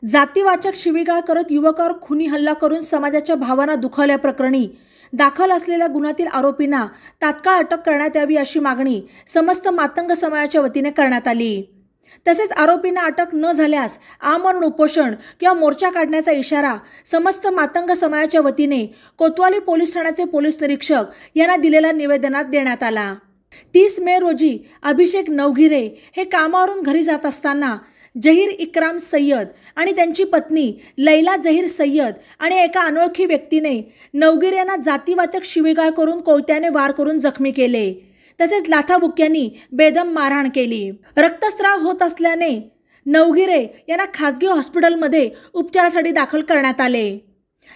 जातीवाचक शिवीगाळ करत युवकावर खुनी हल्ला करून समाजाच्या भावना दुखावल्याप्रकरणी दाखल असलेल्या गुन्ह्यातील आरोपींना तात्काळ अटक करण्यात यावी अशी मागणी समस्त मातंग समाजाच्या वतीने करण्यात आली। तसेच आरोपींना अटक न झाल्यास आमरण उपोषण किंवा मोर्चा काढण्याचा इशारा समस्त मातंग समाजाच्या वतीने कोतवाली पोलीस ठाण्याचे पोलीस निरीक्षक यांना दिलेल्या निवेदनात देण्यात आला। 30 मे रोजी अभिषेक नवघिरे हे कामावरून घरी जात असताना जहीर इकराम सय्यद आणि त्यांची पत्नी लैला जहीर सय्यद आणि एका अनोळखी व्यक्तीने नवघिरे यांना जातीवाचक शिवीगाळ करून कोयत्याने वार करून जखमी केले। तसेच लाथाबुक्क्यांनी बेदम मारहाण केली। रक्तस्राव होत असल्याने नवघिरे यांना खासगी हॉस्पिटलमध्ये उपचारासाठी दाखल करण्यात आले।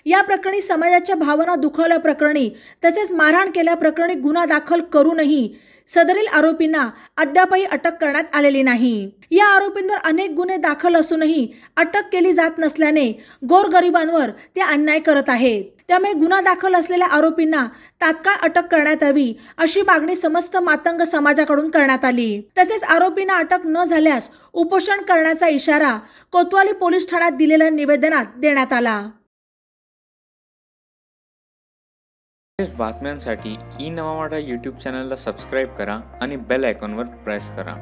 या प्रकरणी समाजाच्या भावना दुखावल्याप्रकरणी तसेच मारहाण केल्याप्रकरणी गुन्हा दाखल करूनही सदरील आरोपींना अद्यापही अटक करण्यात आलेली नाही। या आरोपींवर अनेक गुन्हे दाखल असूनही अटक केली जात नसल्याने गोरगरिबांवर ते अन्याय करत आहेत। त्यामुळे गुन्हा दाखल असलेल्या आरोपींना तात्काळ अटक करण्यात यावी अशी मागणी समस्त मातंग समाजाकडून करण्यात आली। तसेच आरोपींना अटक न झाल्यास उपोषण करण्याचा इशारा कोतवाली पोलीस ठाण्यात दिलेल्या निवेदनात देण्यात आला। बातम्यांसाठी ई नवा मराठा यूट्यूब चॅनलला सबस्क्राईब करा आणि बेल आयकॉनवर प्रेस करा।